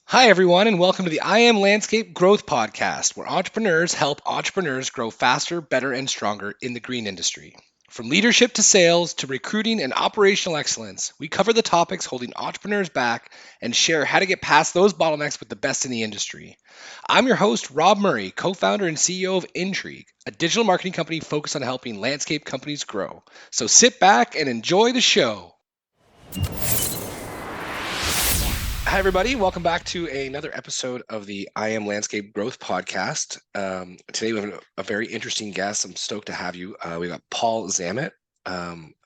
Hi, everyone, and welcome to the I Am Landscape Growth Podcast, where entrepreneurs help entrepreneurs grow faster, better, and stronger in the green industry. From leadership to sales to recruiting and operational excellence, we cover the topics holding entrepreneurs back and share how to get past those bottlenecks with the best in the industry. I'm your host, Rob Murray, co founder and CEO of Intrigue, a digital marketing company focused on helping landscape companies grow. So sit back and enjoy the show. Hi, everybody. Welcome back to another episode of the I Am Landscape Growth Podcast. Today we have a very interesting guest. I'm stoked to have you. We got Paul Zammit.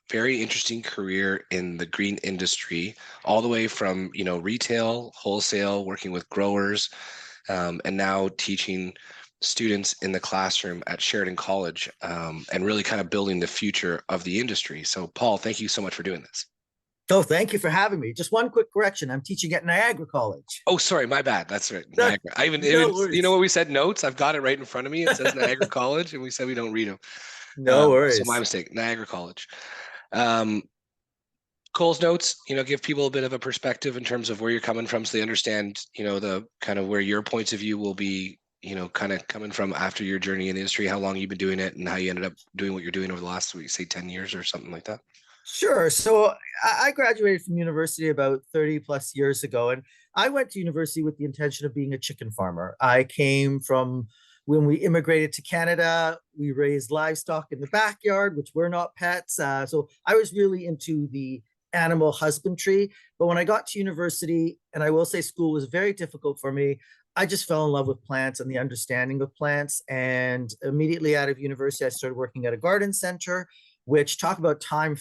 Very interesting career in the green industry, all the way from retail, wholesale, working with growers, and now teaching students in the classroom at Sheridan College, and really kind of building the future of the industry. So, Paul, thank you so much for doing this. Oh, thank you for having me. Just one quick correction. I'm teaching at Niagara College. Oh, sorry, my bad. That's right, No, Niagara. I even, no you know worries. what we said? Notes. I've got it right in front of me. It says Niagara College, and we said we don't read them. No So my worries. mistake. Niagara College. Um, Cole's notes. Give people a bit of a perspective in terms of where you're coming from, so they understand. The kind of where your points of view will be. Kind of coming from after your journey in the industry, how long you've been doing it, and how you ended up doing what you're doing over the last, say, 10 years or something like that. Sure. So I graduated from university about 30 plus years ago, and I went to university with the intention of being a chicken farmer. I came from when we immigrated to Canada, we raised livestock in the backyard, which were not pets. So I was really into the animal husbandry. But when I got to university, and I will say school was very difficult for me, I just fell in love with plants and the understanding of plants. And immediately out of university, I started working at a garden center, which talk about time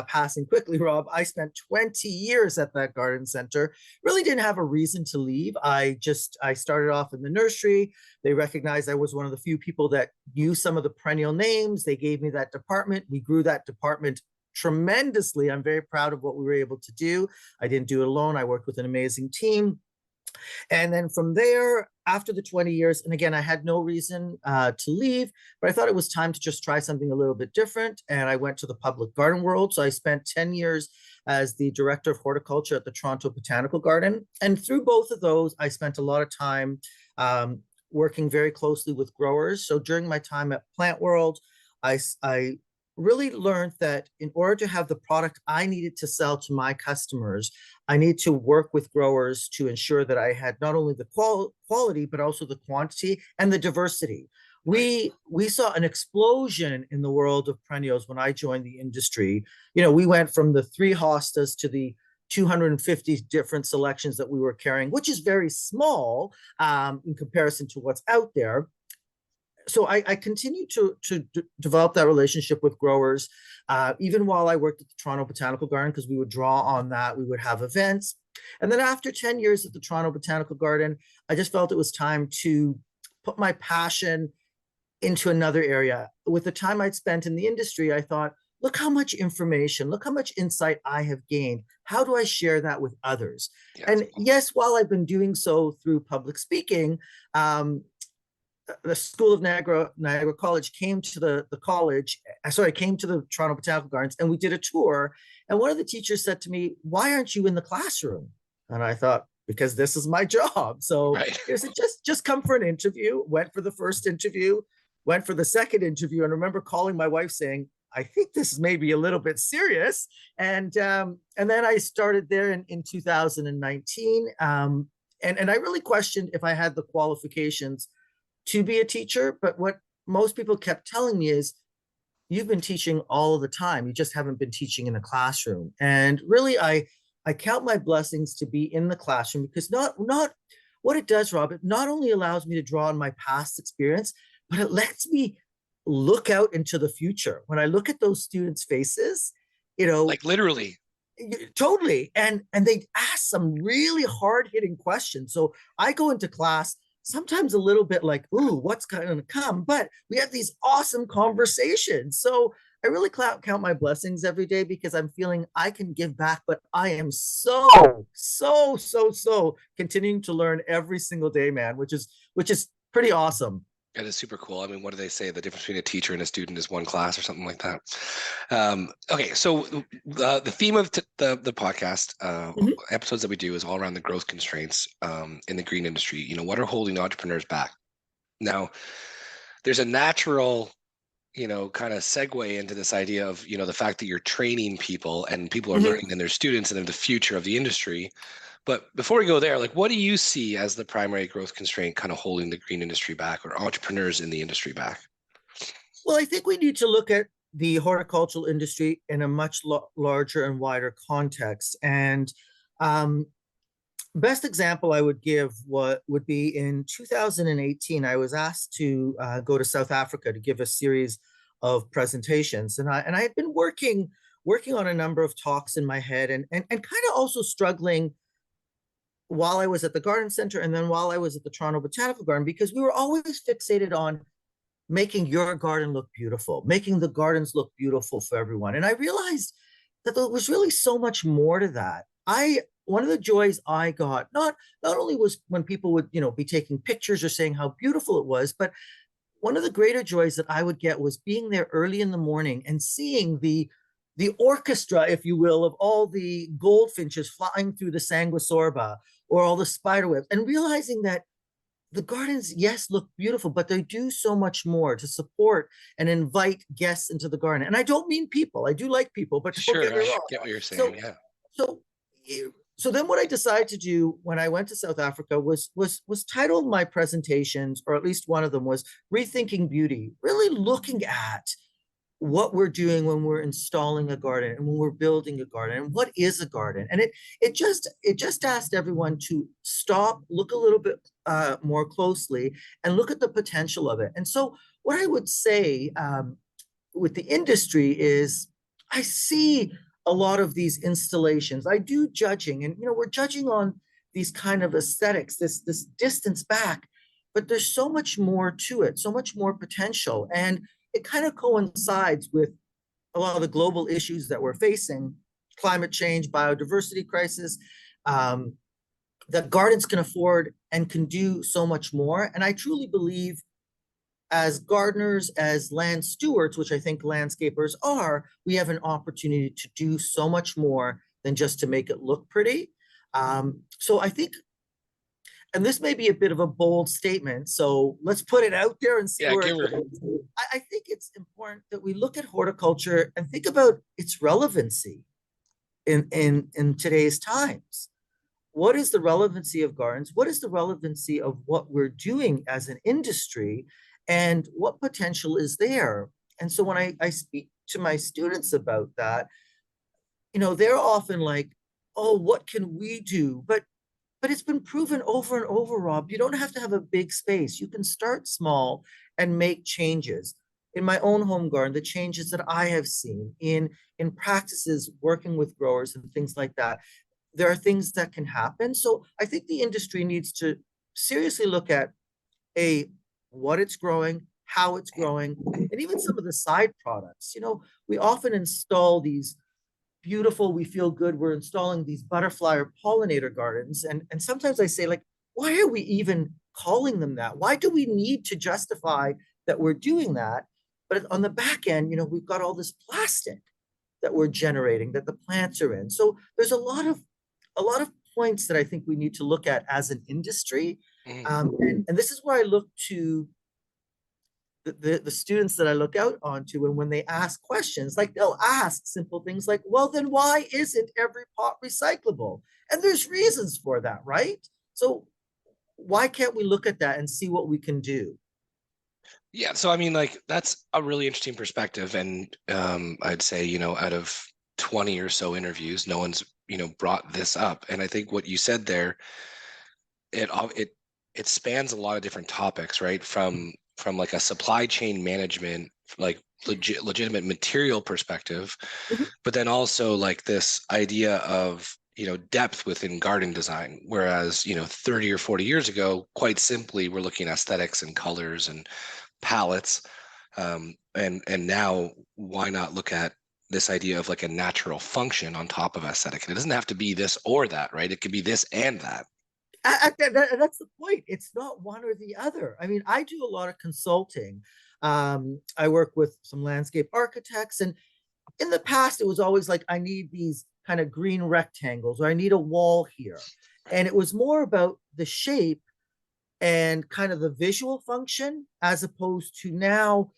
passing quickly, Rob. I spent 20 years at that garden center, really didn't have a reason to leave. I started off in the nursery. They recognized I was one of the few people that knew some of the perennial names. They gave me that department. We grew that department tremendously. I'm very proud of what we were able to do. I didn't do it alone. I worked with an amazing team. And then from there, after the 20 years, and again, I had no reason to leave, but I thought it was time to just try something a little bit different. And I went to the public garden world. So I spent 10 years as the director of horticulture at the Toronto Botanical Garden. And through both of those, I spent a lot of time working very closely with growers. So during my time at Plant World, I really learned that in order to have the product I needed to sell to my customers, I need to work with growers to ensure that I had not only the quality, but also the quantity and the diversity. Right. We saw an explosion in the world of perennials when I joined the industry. We went from the three hostas to the 250 different selections that we were carrying, which is very small in comparison to what's out there. So I continued to develop that relationship with growers, even while I worked at the Toronto Botanical Garden, because we would draw on that. We would have events. And then after 10 years at the Toronto Botanical Garden, I just felt it was time to put my passion into another area. With the time I'd spent in the industry, I thought, look how much information, look how much insight I have gained. How do I share that with others? Yes. And yes, while I've been doing so through public speaking, the School of Niagara College came to the college. Sorry, came to the Toronto Botanical Gardens, and we did a tour. And one of the teachers said to me, "Why aren't you in the classroom?" And I thought, because this is my job. So Right. he said, just come for an interview. Went for the first interview, went for the second interview, and I remember calling my wife saying, "I think this is maybe a little bit serious." And then I started there in 2019. And I really questioned if I had the qualifications to be a teacher. But what most people kept telling me is, you've been teaching all of the time. You just haven't been teaching in a classroom. And really, I count my blessings to be in the classroom, because not what it does, Rob, it not only allows me to draw on my past experience, but it lets me look out into the future. When I look at those students' faces, you know, Like literally. totally. And they ask some really hard hitting questions. So I go into class sometimes a little bit like, ooh, what's going to come? But we have these awesome conversations. So I really count my blessings every day, because I'm feeling I can give back, but I am so continuing to learn every single day, man, which is pretty awesome. That is super cool. I mean, what do they say? The difference between a teacher and a student is one class or something like that. Okay, so the theme of the podcast Mhm. episodes that we do is all around the growth constraints in the green industry. What are holding entrepreneurs back? Now, there's a natural, kind of segue into this idea of, the fact that you're training people and people are Mhm. learning and they're students and they're the future of the industry. But before we go there, like, what do you see as the primary growth constraint kind of holding the green industry back or entrepreneurs in the industry back? Well, I think we need to look at the horticultural industry in a much larger and wider context. And um, best example I would give what would be in 2018. I was asked to go to South Africa to give a series of presentations, and I had been working on a number of talks in my head, and kind of also struggling while I was at the garden center and then while I was at the Toronto Botanical Garden, because we were always fixated on making your garden look beautiful, making the gardens look beautiful for everyone. And I realized that there was really so much more to that. I One of the joys I got, not only was when people would, be taking pictures or saying how beautiful it was, but one of the greater joys that I would get was being there early in the morning and seeing the orchestra, if you will, of all the goldfinches flying through the sanguisorba or all the spiderwebs, and realizing that the gardens, yes, look beautiful, but they do so much more to support and invite guests into the garden. And I don't mean people. I do like people, but don't Sure, get me I wrong. get what you're saying. So, Yeah. so, so then what I decided to do when I went to South Africa was titled my presentations, or at least one of them was Rethinking Beauty, really looking at what we're doing when we're installing a garden and when we're building a garden and what is a garden. And it just asked everyone to stop, look a little bit more closely, and look at the potential of it. And so what I would say with the industry is I see a lot of these installations. I do judging, and we're judging on these kind of aesthetics, this distance back, but there's so much more to it, so much more potential. And it kind of coincides with a lot of the global issues that we're facing: climate change, biodiversity crisis, um, that gardens can afford and can do so much more. And I truly believe, as gardeners, as land stewards, which I think landscapers are, we have an opportunity to do so much more than just to make it look pretty. So I think, and this may be a bit of a bold statement, so let's put it out there and see Yeah, where it give her. goes. I think it's important that we look at horticulture and think about its relevancy in today's times. What is the relevancy of gardens? What is the relevancy of what we're doing as an industry? And what potential is there? And so when I speak to my students about that, they're often like, oh, what can we do? But it's been proven over and over, Rob. You don't have to have a big space. You can start small and make changes. In my own home garden, the changes that I have seen in practices working with growers and things like that, there are things that can happen. So I think the industry needs to seriously look at a what it's growing, how it's growing, and even some of the side products. We often install these beautiful, we feel good, we're installing these butterfly or pollinator gardens, and sometimes I say, like, why are we even calling them that? Why do we need to justify that we're doing that? But on the back end, we've got all this plastic that we're generating, that the plants are in. So there's a lot of points that I think we need to look at as an industry. Mhm. And this is where I look to the students that I look out onto, and when they ask questions, like, they'll ask simple things like, well, then why isn't every pot recyclable? And there's reasons for that, right? So why can't we look at that and see what we can do? Yeah, so I mean, like, that's a really interesting perspective, and I'd say, out of 20 or so interviews, no one's brought this up, and I think what you said there, it spans a lot of different topics, right? From like a supply chain management, like legitimate material perspective, Mhm. but then also like this idea of depth within garden design, whereas 30 or 40 years ago, quite simply, we're looking at aesthetics and colors and palettes, and now why not look at this idea of like a natural function on top of aesthetic? And it doesn't have to be this or that, right? It could be this and that. That's the point. It's not one or the other. I mean, I do a lot of consulting. I work with some landscape architects, and in the past, it was always like, I need these kind of green rectangles, or I need a wall here. And it was more about the shape and kind of the visual function, as opposed to now,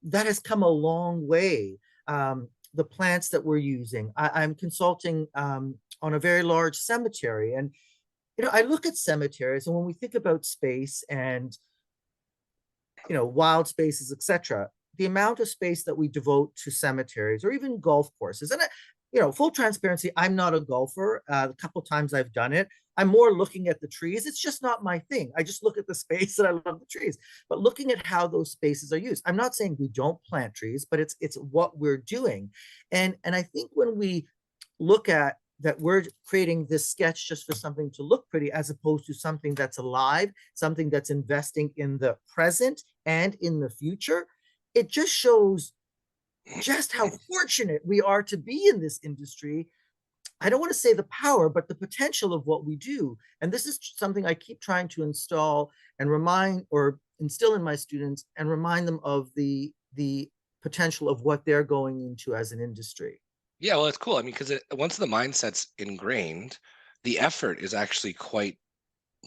that has come a long way. The plants that we're using, I'm consulting on a very large cemetery. And, I look at cemeteries, and when we think about space and, wild spaces, etc., the amount of space that we devote to cemeteries or even golf courses. And full transparency, I'm not a golfer. A couple times I've done it, I'm more looking at the trees. It's just not my thing. I just look at the space and I love the trees. But looking at how those spaces are used, I'm not saying we don't plant trees, but it's what we're doing. And I think when we look at that, we're creating this sketch just for something to look pretty, as opposed to something that's alive, something that's investing in the present and in the future. It just shows just how fortunate we are to be in this industry. I don't want to say the power, but the potential of what we do. And this is something I keep trying to install and remind, or instill in my students, and remind them of the potential of what they're going into as an industry. Yeah, well, it's cool. I mean, because once the mindset's ingrained, the effort is actually quite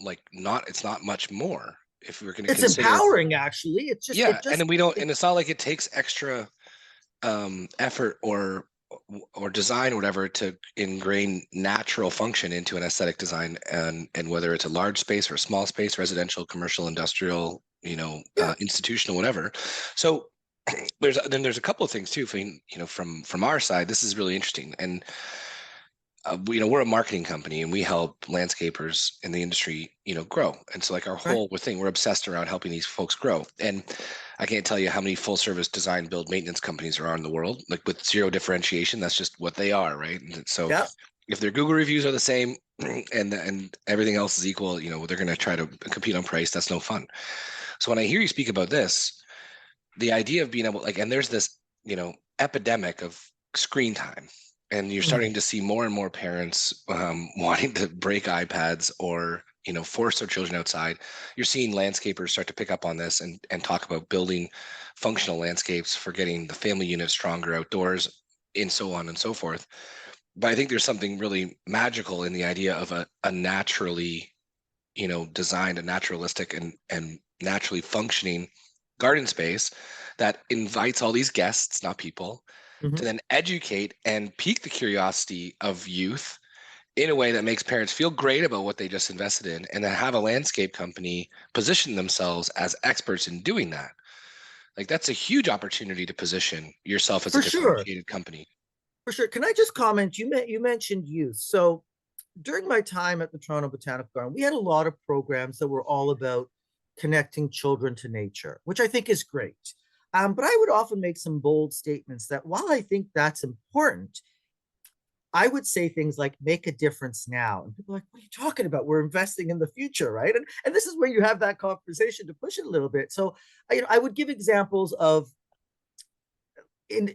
like not. It's not much more if we were going to It's consider. empowering, actually. Yeah, and then we don't, it, and it's not like it takes extra effort or design or whatever to ingrain natural function into an aesthetic design, and whether it's a large space or a small space, residential, commercial, industrial, yeah. institutional, whatever. So there's a couple of things too. From our side, this is really interesting, and we're a marketing company, and we help landscapers in the industry, grow. And so, like, our Right. whole thing, we're obsessed around helping these folks grow. And I can't tell you how many full service design, build, maintenance companies there are in the world, like with zero differentiation. That's just what they are, right? And so, Yeah. if their Google reviews are the same, and everything else is equal, they're going to try to compete on price. That's no fun. So when I hear you speak about this, the idea of being able, like, and there's this, epidemic of screen time, and you're Mhm. starting to see more and more parents wanting to break iPads, or force their children outside. You're seeing landscapers start to pick up on this, and talk about building functional landscapes for getting the family unit stronger outdoors, and so on and so forth. But I think there's something really magical in the idea of a naturally, designed, a naturalistic, and naturally functioning garden space that invites all these guests, not people, to Mhm. then educate and pique the curiosity of youth in a way that makes parents feel great about what they just invested in, and then have a landscape company position themselves as experts in doing that. Like, that's a huge opportunity to position yourself as a For sure. differentiated company. For sure. Can I just comment? You mentioned youth. So during my time at the Toronto Botanical Garden, we had a lot of programs that were all about connecting children to nature, which I think is great. But I would often make some bold statements that, while I think that's important, I would say things like, make a difference now. And people are like, what are you talking about? We're investing in the future, right? And this is where you have that conversation to push it a little bit. So I would give examples of,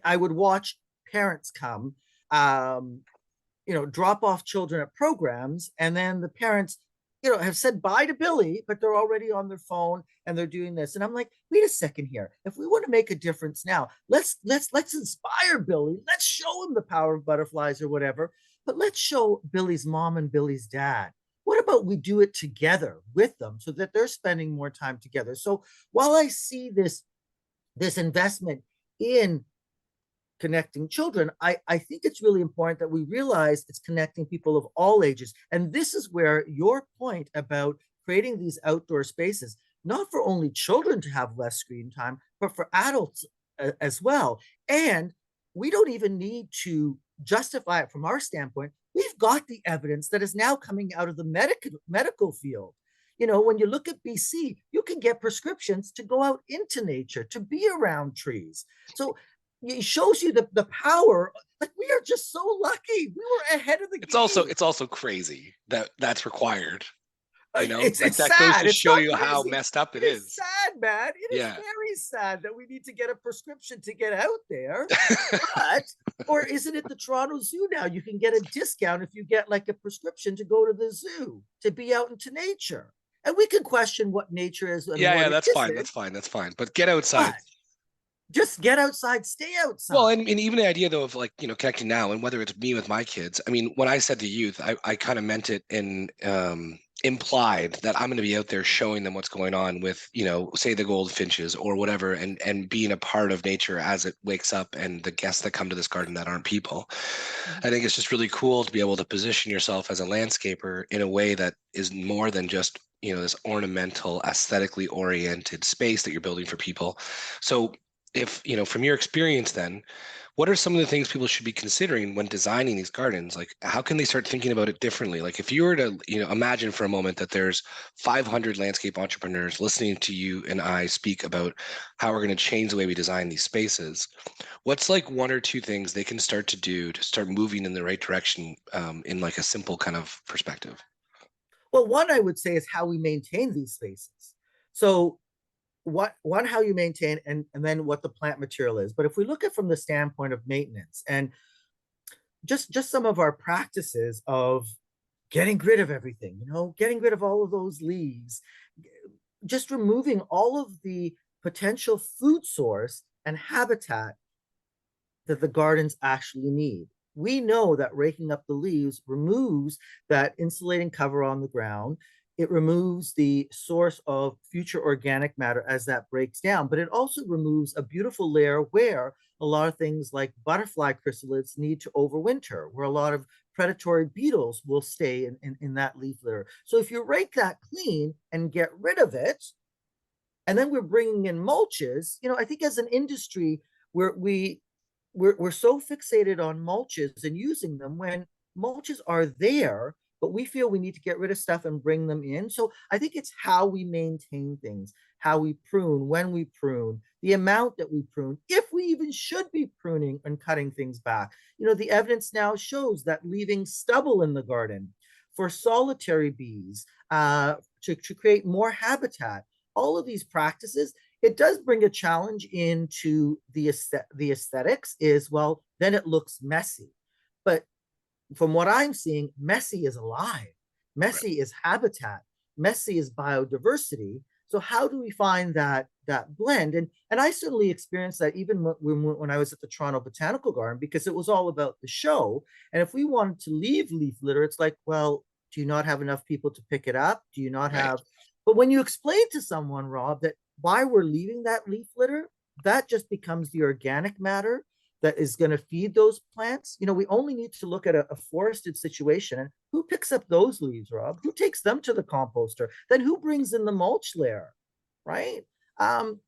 I would watch parents come, um, drop off children at programs, and then the parents, have said bye to Billy, but they're already on their phone and they're doing this. And I'm like, wait a second here. If we want to make a difference now, let's inspire Billy. Let's show him the power of butterflies or whatever. But let's show Billy's mom and Billy's dad. What about we do it together with them so that they're spending more time together? So while I see this investment in connecting children, I think it's really important that we realize it's connecting people of all ages. And this is where your point about creating these outdoor spaces, not for only children to have less screen time, but for adults as well. And we don't even need to justify it from our standpoint. We've got the evidence that is now coming out of the medical field. When you look at BC, you can get prescriptions to go out into nature, to be around trees. So it shows you the power. Like, we are just so lucky. We were ahead of the It's also game. it's also crazy that that's required. Like It's that goes sad. to It's show not you how crazy. messed up it It is is. sad, man. It is Yeah. very sad that we need to get a prescription to get out there. But, or isn't it the Toronto Zoo now? You can get a discount if you get like a prescription to go to the zoo, to be out into nature. And we can question what nature is and Yeah, what yeah, it that's fine. isn't, That's fine. That's fine. But get outside. but just get outside, stay Well, outside. and even the idea though of like, connecting now and whether it's me with my kids, I mean, when I said to youth, I kind of meant it in implied that I'm going to be out there showing them what's going on with, say the goldfinches or whatever, and being a part of nature as it wakes up and the guests that come to this garden that aren't people. I think it's just really cool to be able to position yourself as a landscaper in a way that is more than just, this ornamental, aesthetically oriented space that you're building for people. So if, from your experience then, what are some of the things people should be considering when designing these gardens? Like, how can they start thinking about it differently? Like, if you were to, imagine for a moment that there's 500 landscape entrepreneurs listening to you and I speak about how we're going to change the way we design these spaces, what's like one or two things they can start to do to start moving in the right direction, in like a simple kind of perspective? Well, one I would say is how we maintain these spaces. So one, how you maintain, and then what the plant material is. But if we look at from the standpoint of maintenance and just some of our practices of getting rid of everything, getting rid of all of those leaves, just removing all of the potential food source and habitat that the gardens actually need. We know that raking up the leaves removes that insulating cover on the ground. It removes the source of future organic matter as that breaks down, but it also removes a beautiful layer where a lot of things like butterfly chrysalids need to overwinter, where a lot of predatory beetles will stay in that leaf litter. So if you rake that clean and get rid of it, and then we're bringing in mulches, I think as an industry, we're, we we're so fixated on mulches and using them when mulches are there, but we feel we need to get rid of stuff and bring them in. So I think it's how we maintain things, how we prune, when we prune, the amount that we prune, if we even should be pruning and cutting things back. The evidence now shows that leaving stubble in the garden for solitary bees, to create more habitat, all of these practices, it does bring a challenge into the aesthetics is, well, then it looks messy. But from what I'm seeing, messy is alive, Right. messy is habitat, messy is biodiversity. So how do we find that blend? And I certainly experienced that even when I was at the Toronto Botanical Garden, because it was all about the show. And if we wanted to leave leaf litter, it's like, well, do you not have enough people to pick it up? Do you not Right. have? But when you explain to someone, Rob, that why we're leaving that leaf litter, that just becomes the organic matter that is going to feed those plants. We only need to look at a forested situation, and who picks up those leaves, Rob? Who takes them to the composter? Then who brings in the mulch layer, right? Um,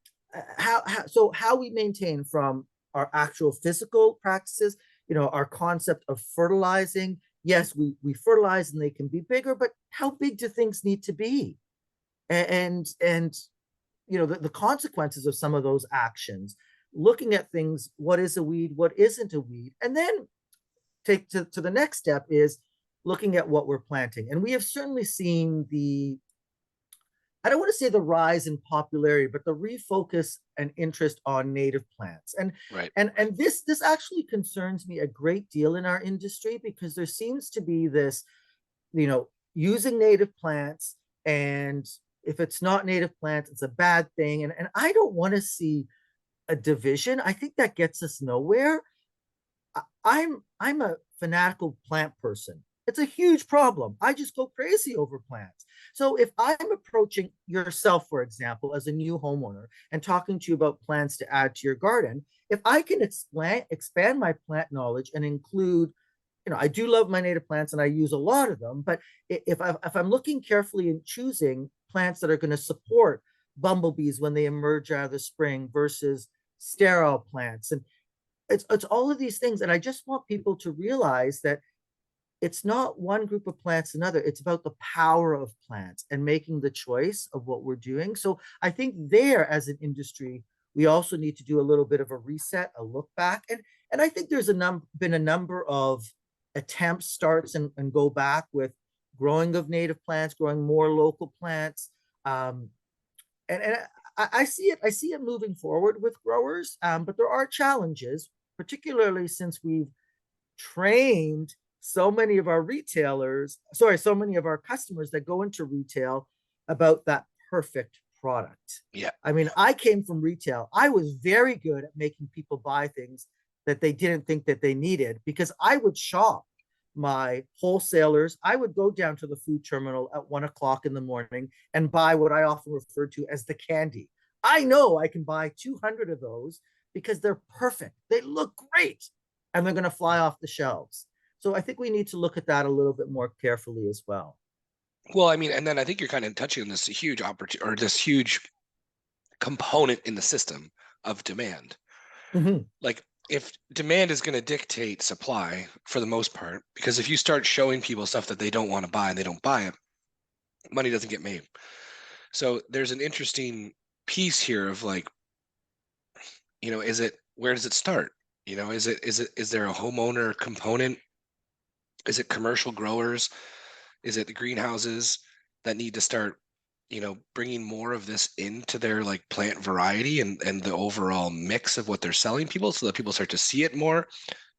how we maintain from our actual physical practices, our concept of fertilizing. Yes, we fertilize and they can be bigger, but how big do things need to be? And the consequences of some of those actions, looking at things, what is a weed, what isn't a weed, and then take to the next step is looking at what we're planting. And we have certainly seen I don't want to say the rise in popularity, but the refocus and interest on native plants. And Right. and this actually concerns me a great deal in our industry, because there seems to be this, using native plants, and if it's not native plants, it's a bad thing. And I don't want to see a division. I think that gets us nowhere. I'm a fanatical plant person. It's a huge problem. I just go crazy over plants. So if I'm approaching yourself, for example, as a new homeowner and talking to you about plants to add to your garden, if I can expand my plant knowledge and include, I do love my native plants and I use a lot of them, but if I'm looking carefully and choosing plants that are going to support bumblebees when they emerge out of the spring versus sterile plants, and it's all of these things. And I just want people to realize that it's not one group of plants another. It's about the power of plants and making the choice of what we're doing. So I think there, as an industry, we also need to do a little bit of a reset, a look back. And I think there's been a number of attempts, starts and go back with growing of native plants, growing more local plants. Um, and I see it. I see it moving forward with growers, but there are challenges, particularly since we've trained so many of our retailers, sorry, so many of our customers that go into retail about that perfect product. Yeah. I mean, I came from retail. I was very good at making people buy things that they didn't think that they needed because I would shop my wholesalers. I would go down to the food terminal at 1 o'clock in the morning and buy what I often refer to as the candy. I know I can buy 200 of those because they're perfect. They look great and they're going to fly off the shelves. So I think we need to look at that a little bit more carefully as well. Well, I mean, and then I think you're kind of touching on this huge opportunity or this huge component in the system of demand. Mm-hmm. Like, if demand is going to dictate supply for the most part, because if you start showing people stuff that they don't want to buy and they don't buy it, money doesn't get made. So there's an interesting piece here of like, is it, where does it start? Is there a homeowner component? Is it commercial growers? Is it the greenhouses that need to start, bringing more of this into their like plant variety and the overall mix of what they're selling people so that people start to see it more?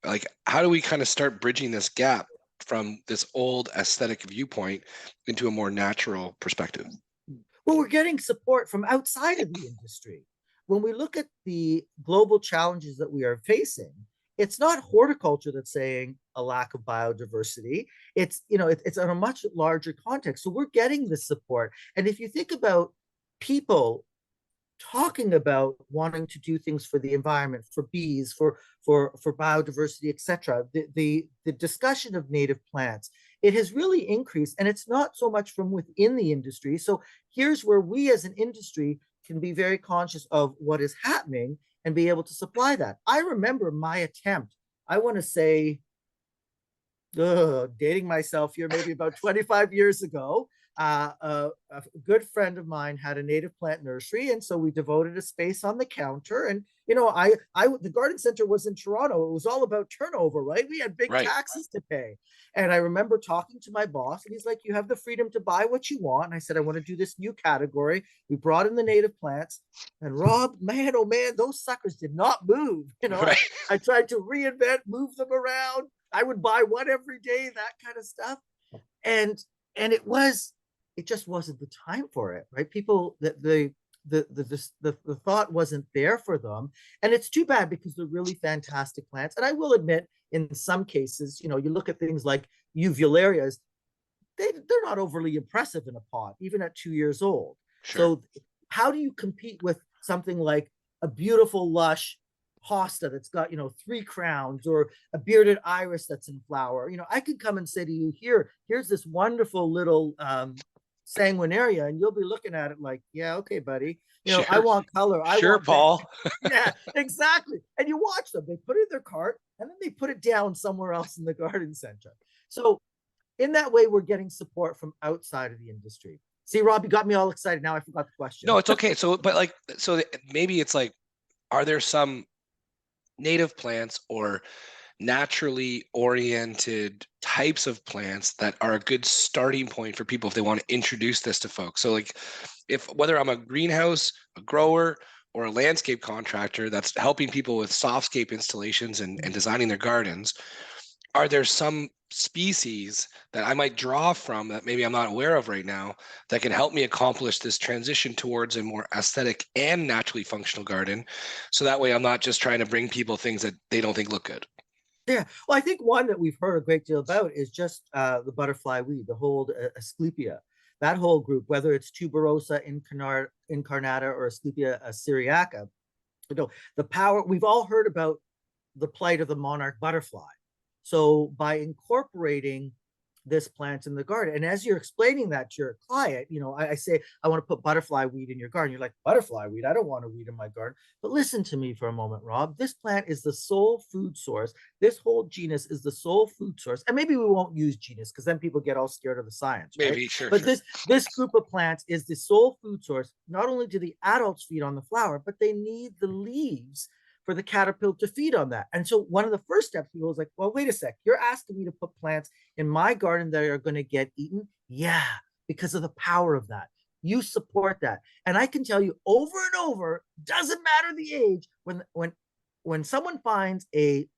Like, how do we kind of start bridging this gap from this old aesthetic viewpoint into a more natural perspective? Well, we're getting support from outside of the industry. When we look at the global challenges that we are facing, it's not horticulture that's saying a lack of biodiversity. It's on a much larger context. So we're getting the support. And if you think about people talking about wanting to do things for the environment, for bees, for biodiversity, etc. The discussion of native plants, it has really increased, and it's not so much from within the industry. So here's where we as an industry can be very conscious of what is happening and be able to supply that. I remember my attempt, I want to say, dating myself here, maybe about 25 years ago. A good friend of mine had a native plant nursery, and so we devoted a space on the counter. And the garden center was in Toronto. It was all about turnover, right? We had big Right. taxes to pay, and I remember talking to my boss, and he's like, "You have the freedom to buy what you want." And I said, "I want to do this new category." We brought in the native plants, and Rob, man, oh man, those suckers did not move. Right. I tried to reinvent, move them around. I would buy one every day, that kind of stuff. And it just wasn't the time for it, right? People that the thought wasn't there for them. And it's too bad because they're really fantastic plants. And I will admit, in some cases, you look at things like uvularias, they're not overly impressive in a pot, even at 2 years old. Sure. So how do you compete with something like a beautiful, lush hosta that's got 3 crowns, or a bearded iris that's in flower? I could come and say to you, here's this wonderful little sanguinaria, and you'll be looking at it like, yeah, okay, buddy, I Sure. want color, I Sure, want bang. Paul. Yeah, exactly. And you watch them, they put it in their cart and then they put it down somewhere else in the garden center. So in that way, we're getting support from outside of the industry. See, Rob, you got me all excited. Now I forgot the No, question. it's okay. So, but like, maybe it's like, are there some native plants or naturally oriented types of plants that are a good starting point for people if they want to introduce this to folks? So like, if whether I'm a greenhouse, a grower, or a landscape contractor that's helping people with softscape installations and designing their gardens, are there some species that I might draw from that maybe I'm not aware of right now that can help me accomplish this transition towards a more aesthetic and naturally functional garden? So that way I'm not just trying to bring people things that they don't think look good. Yeah. Well, I think one that we've heard a great deal about is just the butterfly weed, the whole Asclepia. That whole group, whether it's tuberosa incarnata or Asclepia syriaca, the power, we've all heard about the plight of the monarch butterfly. So by incorporating this plant in the garden, and as you're explaining that to your client, I say, I want to put butterfly weed in your garden. You're like, butterfly weed? I don't want a weed in my garden. But listen to me for a moment, Rob. This plant is the sole food source. This whole genus is the sole food source. And maybe we won't use genus because then people get all scared of the science, right? Maybe, sure, But sure. this group of plants is the sole food source. Not only do the adults feed on the flower, but they need the leaves for the caterpillar to feed on that. And so one of the first steps, people was like, well, wait a sec, you're asking me to put plants in my garden that are going to get eaten? Yeah, because of the power of that. You support that. And I can tell you over and over, doesn't matter the age, when someone finds a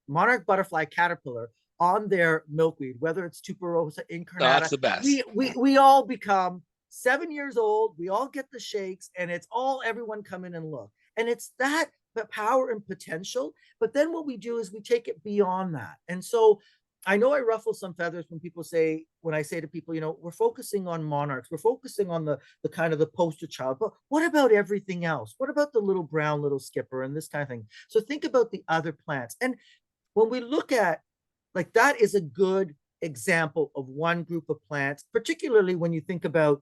monarch butterfly caterpillar on their milkweed, whether it's tuberosa, That's incarnata, the best. we all become 7 years old. We all get the shakes, and it's all everyone come in and look. And it's that the power and potential. But then what we do is we take it beyond that. And so I know I ruffle some feathers when I say to people, we're focusing on monarchs, we're focusing on the kind of the poster child, but what about everything else? What about the little brown little skipper and this kind of thing? So think about the other plants. And when we look at, like, that is a good example of one group of plants, particularly when you think about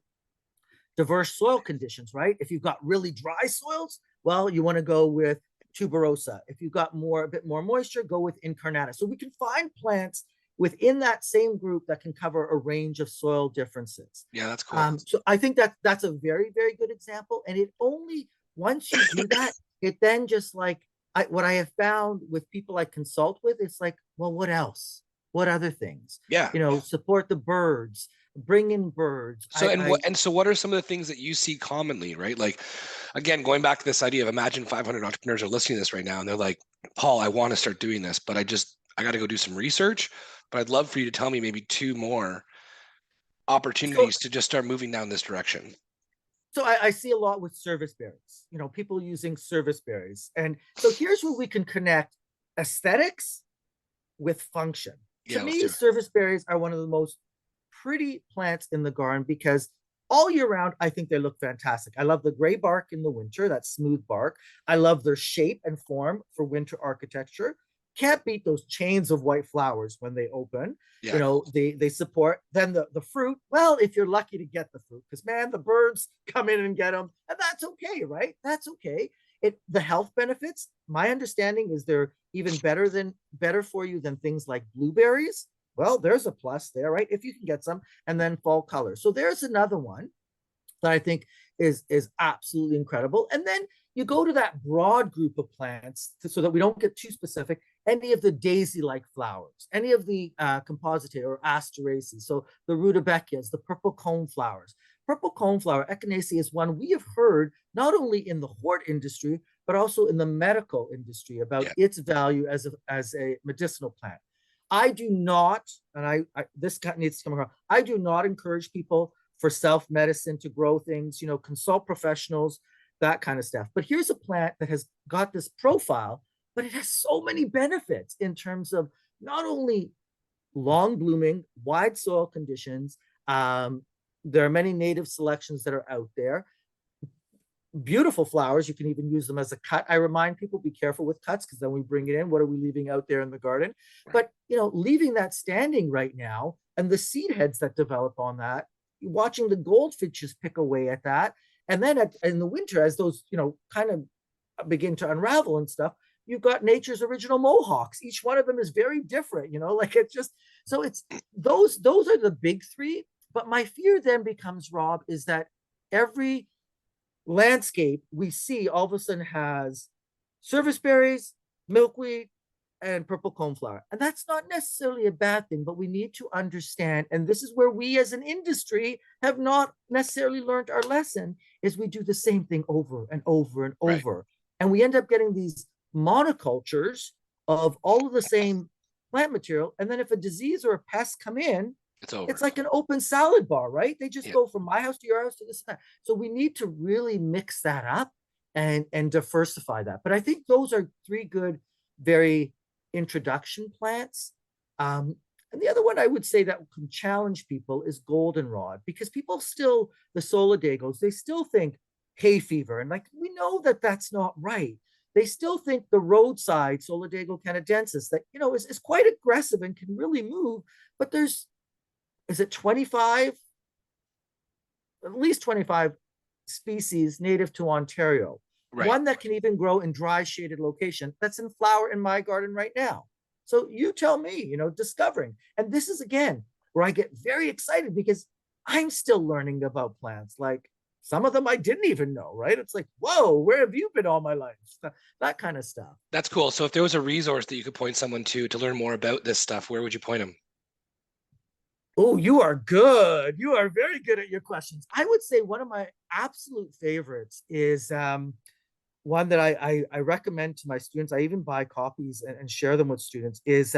diverse soil conditions, right? If you've got really dry soils, well, you want to go with tuberosa. If you've got a bit more moisture, go with incarnata. So we can find plants within that same group that can cover a range of soil differences. Yeah, that's cool. So I think that's a very, very good example. And it only, once you do that, it then just like, what I have found with people I consult with, it's like, well, what else? What other things? Yeah. Support the birds, bring in birds. So what are some of the things that you see commonly, right? Like, again, going back to this idea of imagine 500 entrepreneurs are listening to this right now and they're like, Paul, I want to start doing this, but I got to go do some research, but I'd love for you to tell me maybe two more opportunities to just start moving down this direction. So I see a lot with service berries, people using service berries. And so here's where we can connect aesthetics with function. To me, service berries are one of the most pretty plants in the garden because all year round, I think they look fantastic. I love the gray bark in the winter, that smooth bark. I love their shape and form for winter architecture. Can't beat those chains of white flowers when they open. Yeah. They support. Then the fruit, well, if you're lucky to get the fruit, because man, the birds come in and get them, and that's okay, right? That's okay. The health benefits, my understanding is they're even better for you than things like blueberries. Well, there's a plus there, right? If you can get some. And then fall color. So there's another one that I think is absolutely incredible. And then you go to that broad group of plants so that we don't get too specific. Any of the daisy-like flowers, any of the compositae or asteraceae, so the rudbeckias, the purple cone flowers. Purple coneflower, echinacea, is one we have heard not only in the hort industry, but also in the medical industry about its value as a medicinal plant. I do not, and this needs to come across, I do not encourage people for self-medicine to grow things, consult professionals, that kind of stuff. But here's a plant that has got this profile, but it has so many benefits in terms of not only long blooming, wide soil conditions. There are many native selections that are out there. Beautiful flowers. You can even use them as a cut. I remind people, be careful with cuts, because then we bring it in. What are we leaving out there in the garden? But, leaving that standing right now, and the seed heads that develop on that, watching the goldfinches pick away at that. And then in the winter, as those, kind of begin to unravel and stuff, you've got nature's original mohawks. Each one of them is very different, like it's just, so it's those are the big three. But my fear then becomes, Rob, is that every landscape we see all of a sudden has service berries, milkweed, and purple coneflower. And that's not necessarily a bad thing, but we need to understand, and this is where we as an industry have not necessarily learned our lesson, is we do the same thing over and over and over. Right. And we end up getting these monocultures of all of the same plant material. And then if a disease or a pest come in, it's over. It's like an open salad bar, right? They just go from my house to your house to this. So we need to really mix that up and diversify that. But I think those are three good, very introduction plants. And the other one I would say that can challenge people is goldenrod, because people still, the solidagos, they still think hay fever. And like, we know that that's not right. They still think the roadside Solidago canadensis that, is quite aggressive and can really move, but is it 25, at least 25 species native to Ontario. Right. One that can even grow in dry shaded location that's in flower in my garden right now. So you tell me, discovering. And this is, again, where I get very excited, because I'm still learning about plants. Like, Some of them I didn't even know, right? It's like, whoa, where have you been all my life? That kind of stuff. That's cool. So if there was a resource that you could point someone to learn more about this stuff, where would you point them? Oh, you are good. You are very good at your questions. I would say one of my absolute favorites is one that I recommend to my students. I even buy copies and share them with students. Is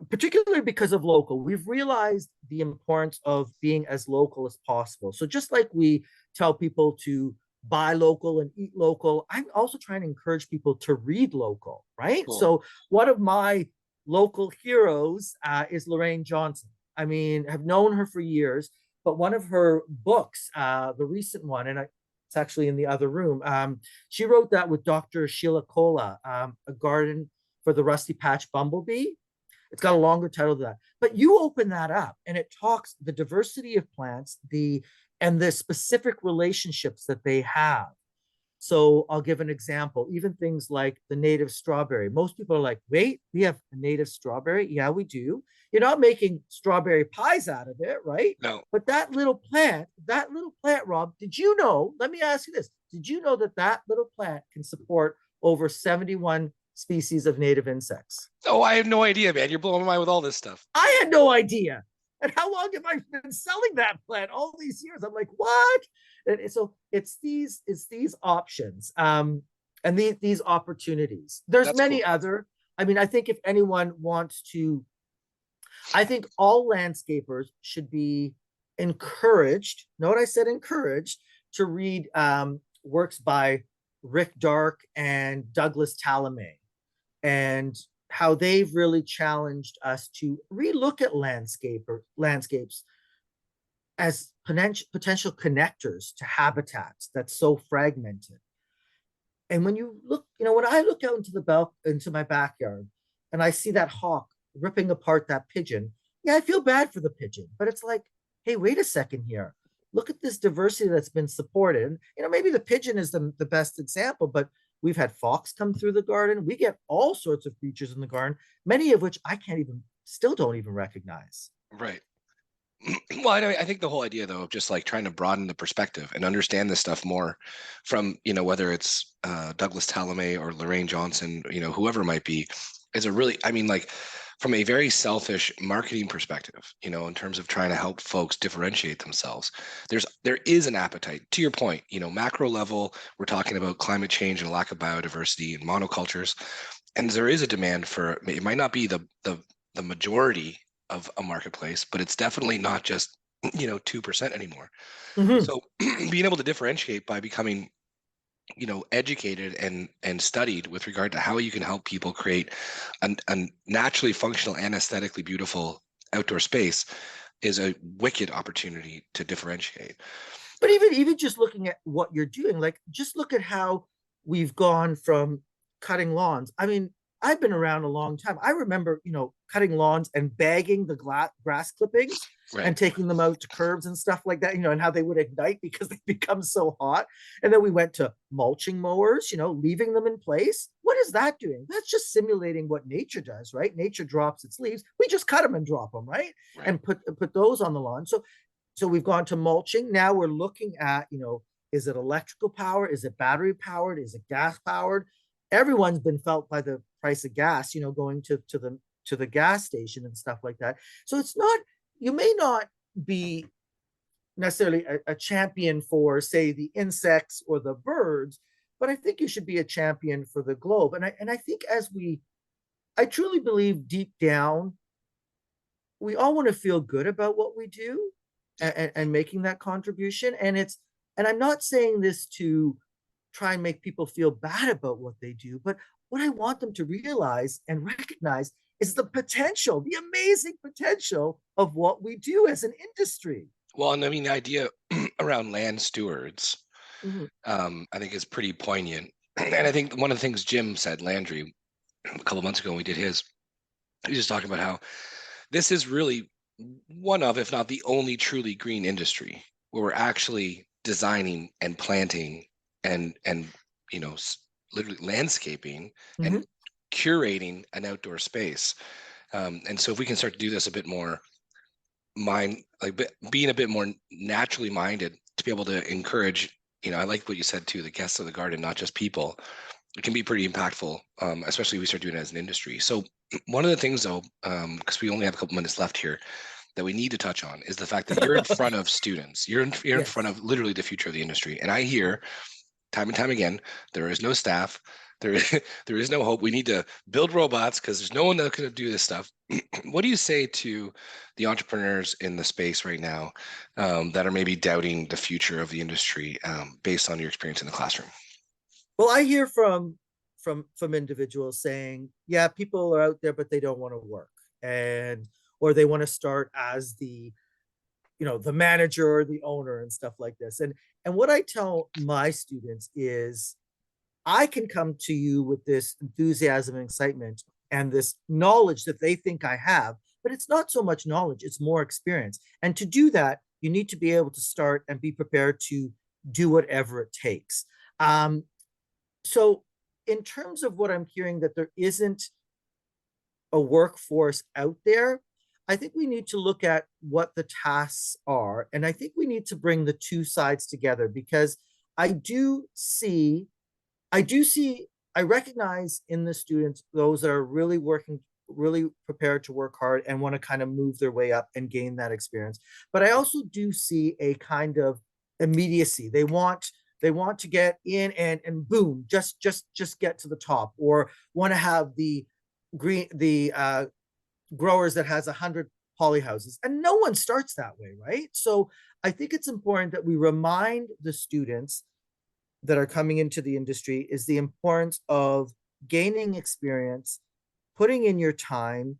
particularly because of local. We've realized the importance of being as local as possible. So just like we tell people to buy local and eat local, I'm also trying to encourage people to read local, right? Cool. So one of my local heroes is Lorraine Johnson. I mean, have known her for years, but one of her books, the recent one, and it's actually in the other room. She wrote that with Dr. Sheila Kola, A Garden for the Rusty Patch Bumblebee. It's got a longer title than that. But you open that up and it talks the diversity of plants, and the specific relationships that they have. So I'll give an example. Even things like the native strawberry. Most people are like, wait, we have a native strawberry? Yeah, we do. You're not making strawberry pies out of it, right? No. But that little plant, Rob, did you know? Let me ask you this. Did you know that that little plant can support over 71 species of native insects? Oh, I have no idea, man. You're blowing my mind with all this stuff. I had no idea. And how long have I been selling that plant? All these years. I'm like, what? And so it's these options, and these opportunities. There's That's cool. many other. I mean, I think if anyone wants to, I think all landscapers should be encouraged. Note I said encouraged to read works by Rick Dark and Douglas Tallamay, and how they've really challenged us to relook at landscapes as potential connectors to habitats that's so fragmented. And when you look, when I look out into my backyard and I see that hawk ripping apart that pigeon, yeah, I feel bad for the pigeon, but it's like, hey, wait a second here. Look at this diversity that's been supported. And, maybe the pigeon is the best example, but we've had fox come through the garden. We get all sorts of creatures in the garden, many of which I still don't even recognize. Right. Well, I think the whole idea, though, of just like trying to broaden the perspective and understand this stuff more from, whether it's Douglas Tallamay or Lorraine Johnson, whoever it might be, is a really, like from a very selfish marketing perspective, in terms of trying to help folks differentiate themselves. There is an appetite, to your point, macro level, we're talking about climate change and a lack of biodiversity and monocultures. And there is a demand for, it might not be the majority of a marketplace, but it's definitely not just 2% anymore. Mm-hmm. So being able to differentiate by becoming educated and studied with regard to how you can help people create a naturally functional and aesthetically beautiful outdoor space is a wicked opportunity to differentiate. But even just looking at what you're doing, like just look at how we've gone from cutting lawns. I mean, I've been around a long time. I remember, cutting lawns and bagging the grass clippings Right. and taking them out to curbs and stuff like that, and how they would ignite because they become so hot. And then we went to mulching mowers, leaving them in place. What is that doing? That's just simulating what nature does, right? Nature drops its leaves. We just cut them and drop them, right? Right. And put those on the lawn. So we've gone to mulching. Now we're looking at, is it electrical power? Is it battery powered? Is it gas powered? Everyone's been felt by the price of gas, going to the gas station and stuff like that. So it's not, you may not be necessarily a champion for, say, the insects or the birds, but I think you should be a champion for the globe. And I think I truly believe deep down, we all want to feel good about what we do and making that contribution. And I'm not saying this to try and make people feel bad about what they do, but what I want them to realize and recognize is the potential, the amazing potential of what we do as an industry. Well, and the idea around land stewards, Mm-hmm. I think is pretty poignant. And I think one of the things Jim said, Landry, a couple of months ago when we did he was just talking about how this is really one of, if not the only truly green industry where we're actually designing and planting and literally landscaping Mm-hmm. and curating an outdoor space. And so if we can start to do this a bit more being a bit more naturally minded to be able to encourage, I like what you said too, the guests of the garden, not just people. It can be pretty impactful, especially if we start doing it as an industry. So one of the things though, because we only have a couple minutes left here, that we need to touch on is the fact that you're in front of students. You're in front Yes. of literally the future of the industry. And I hear time and time again, there is no staff. There, there is no hope. We need to build robots because there's no one that can do this stuff. What do you say to the entrepreneurs in the space right now that are maybe doubting the future of the industry based on your experience in the classroom? Well, I hear from individuals saying, yeah, people are out there, but they don't want to work, and or they want to start as the manager or the owner and stuff like this. And what I tell my students is, I can come to you with this enthusiasm and excitement and this knowledge that they think I have, but it's not so much knowledge, it's more experience. And to do that, you need to be able to start and be prepared to do whatever it takes. Um, so, in terms of what I'm hearing, that there isn't a workforce out there, I think we need to look at what the tasks are. And I think we need to bring the two sides together, because I do see I do see, I recognize in the students those that are really working, really prepared to work hard and want to kind of move their way up and gain that experience. But I also do see a kind of immediacy. They want to get in and boom, just get to the top, or want to have the growers that has 100 polyhouses. And no one starts that way, right? So I think it's important that we remind the students that are coming into the industry is the importance of gaining experience, putting in your time,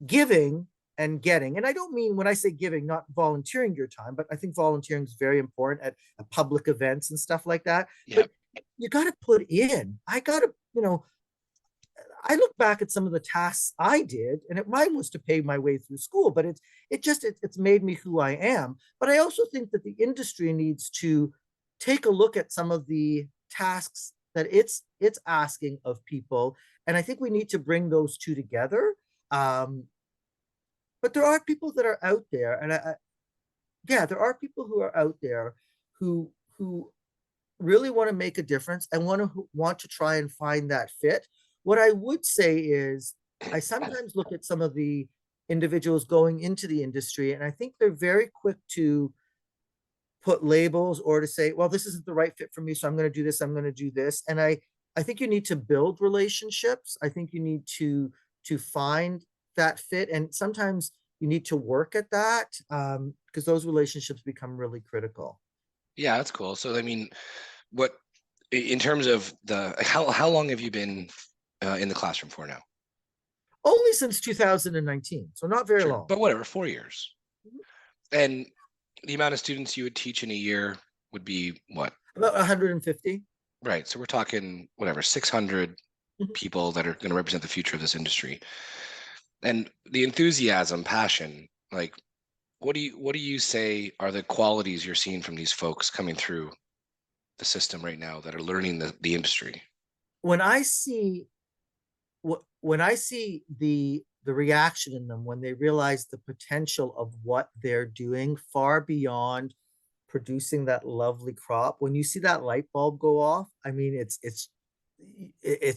giving and getting. And I don't mean, when I say giving, not volunteering your time, but I think volunteering is very important at public events and stuff like that. Yeah. But you got to put in. I look back at some of the tasks I did, and mine was to pay my way through school, but it's made me who I am. But I also think that the industry needs to take a look at some of the tasks that it's asking of people, and I think we need to bring those two together. Um, but there are people that are out there, and yeah, there are people who are out there who really want to make a difference and want to try and find that fit. What I would say is, I sometimes look at some of the individuals going into the industry, and I think they're very quick to put labels or to say, well, this isn't the right fit for me, so I'm going to do this, I'm going to do this. And I think you need to build relationships. I think you need to find that fit, and sometimes you need to work at that, because those relationships become really critical. Yeah, that's cool. So, I mean, what in terms of the how long have you been in the classroom for now? Only since 2019, so not very Sure, long. but whatever, 4 years. And the amount of students you would teach in a year would be what? About 150. Right. So we're talking whatever, 600 Mhm. people that are going to represent the future of this industry. And the enthusiasm, passion, like what do you say are the qualities you're seeing from these folks coming through the system right now that are learning the industry? When I see when I see the reaction in them when they realize the potential of what they're doing far beyond producing that lovely crop, when you see that light bulb go off, I mean, it's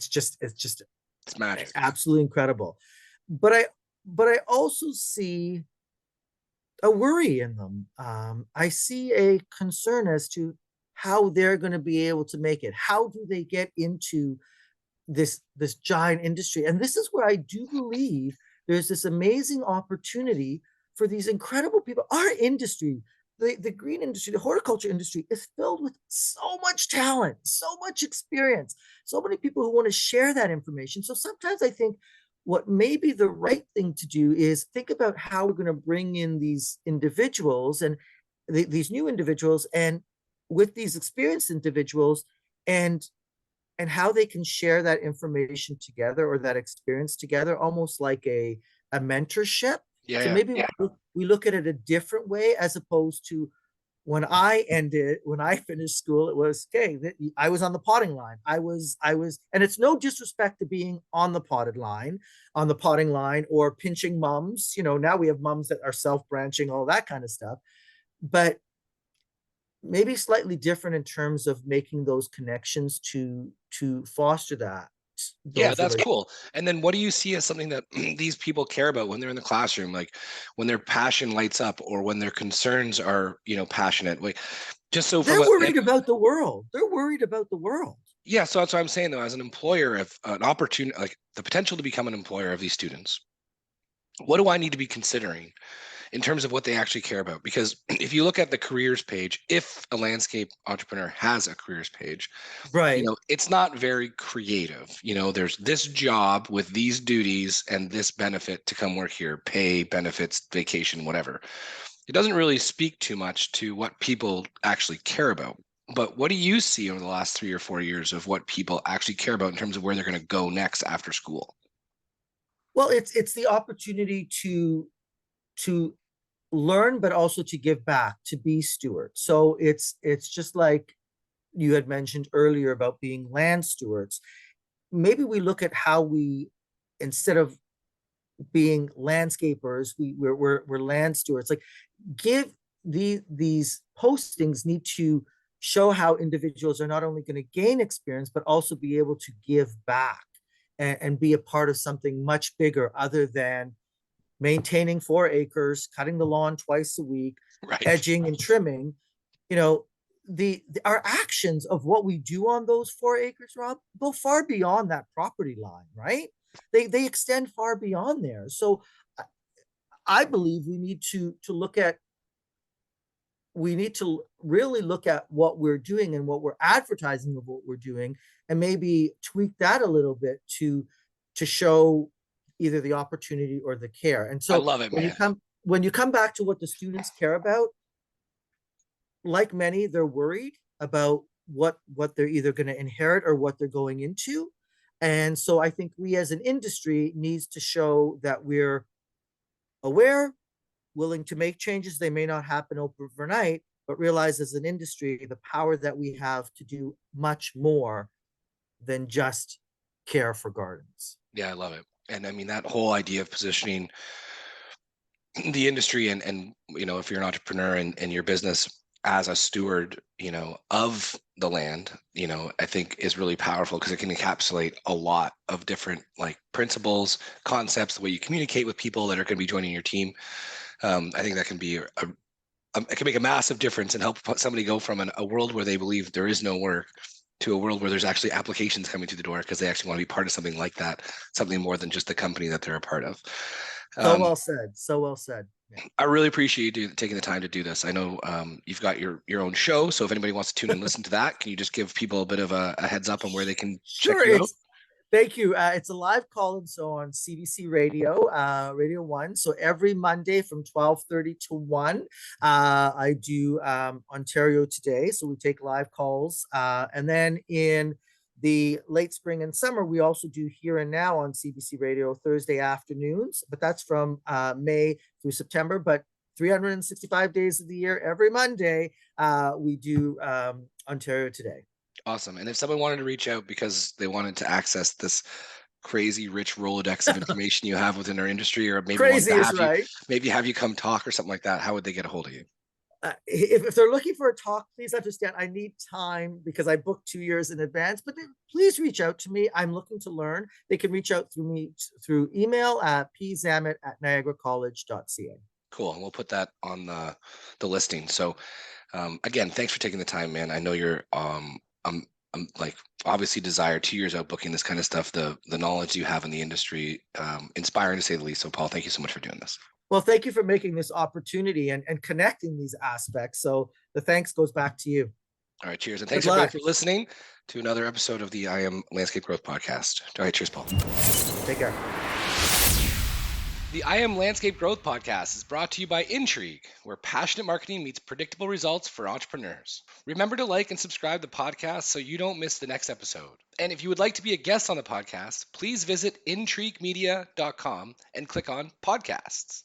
just It's magic. absolutely incredible. But I also see a worry in them. I see a concern as to how they're going to be able to make it. How do they get into this giant industry? And this is where I do believe there's this amazing opportunity for these incredible people. Our industry, the green industry, the horticulture industry, is filled with so much talent, so much experience, so many people who want to share that information. So sometimes I think what may be the right thing to do is think about how we're going to bring in these individuals and these new individuals, and with these experienced individuals, and how they can share that information together or that experience together, almost like a mentorship. Yeah, So yeah. maybe we look at it a different way, as opposed to when I finished school, it was, okay, I was on the potting line. And it's no disrespect to being on the potting line or pinching mums. Now we have mums that are self branching, all that kind of stuff. But maybe slightly different in terms of making those connections to foster Yeah, those that's relationships. cool. And then what do you see as something that these people care about when they're in the classroom, like when their passion lights up or when their concerns are, passionate? Like just so from They're a worried about the world. They're worried about the world. yeah, so that's what I'm saying though, as an employer, if an opportunity like the potential to become an employer of these students, what do I need to be considering in terms of what they actually care about? Because if you look at the careers page, if a landscape entrepreneur has a careers page, Right. it's not very creative. There's this job with these duties and this benefit to come work here, pay, benefits, vacation, whatever. It doesn't really speak too much to what people actually care about. But what do you see over the last 3 or 4 years of what people actually care about in terms of where they're going to go next after school? Well, it's the opportunity to learn, but also to give back, to be stewards. So it's just like you had mentioned earlier about being land stewards. Maybe we look at how we, instead of being landscapers, we're land stewards. Like, give these postings need to show how individuals are not only going to gain experience but also be able to give back and be a part of something much bigger other than maintaining 4 acres, cutting the lawn twice a week, Right. edging and trimming. You know, our actions of what we do on those 4 acres, Rob, go far beyond that property line, right? They extend far beyond there. So I believe we need to really look at what we're doing and what we're advertising of what we're doing, and maybe tweak that a little bit to show either the opportunity or the care. And I so love it, man. when you come back to what the students care about, like many, they're worried about what they're either going to inherit or what they're going into. And so I think we as an industry needs to show that we're aware, willing to make changes. They may not happen overnight, but realize as an industry the power that we have to do much more than just care for gardens. Yeah, I love it. And I mean, that whole idea of positioning the industry and if you're an entrepreneur and your business as a steward of the land, I think is really powerful because it can encapsulate a lot of different like principles, concepts, the way you communicate with people that are going to be joining your team. I think that can be it can make a massive difference and help somebody go from a world where they believe there is no work to a world where there's actually applications coming through the door because they actually want to be part of something like that, something more than just the company that they're a part of. So um, well said. So well said. Yeah. I really appreciate you taking the time to do this. I know you've got your own show, so if anybody wants to tune in and listen to that, can you just give people a bit of a heads up on where they can check Sure. you out? It's Thank you. It's a live call-in, so on CBC Radio, Radio One. So every Monday from 12:30 to 1, I do Ontario Today. So we take live calls, and then in the late spring and summer, we also do Here and Now on CBC Radio Thursday afternoons. But that's from May through September. But 365 days of the year, every Monday, we do Ontario Today. Awesome. And if someone wanted to reach out because they wanted to access this crazy rich Rolodex of information you have within our industry, or maybe wanted Crazy to is right. have you come talk or something like that, how would they get a hold of you? If they're looking for a talk, please understand I need time because I booked 2 years in advance. But please reach out to me. I'm looking to learn. They can reach out through me through email at pzammit@niagaracollege.ca. Cool. And we'll put that on the listing. So again, thanks for taking the time, man. I know you're like obviously desire 2 years out booking this kind of stuff. The knowledge you have in the industry, inspiring to say the least. So Paul, thank you so much for doing this. Well, thank you for making this opportunity and connecting these aspects. So the thanks goes back to you. All right, cheers. And Good thanks everybody luck. for listening to another episode of the I Am Landscape Growth Podcast. All right, cheers, Paul. Take care. The I Am Landscape Growth Podcast is brought to you by Intrigue, where passionate marketing meets predictable results for entrepreneurs. Remember to like and subscribe to the podcast so you don't miss the next episode. And if you would like to be a guest on the podcast, please visit intriguemedia.com and click on podcasts.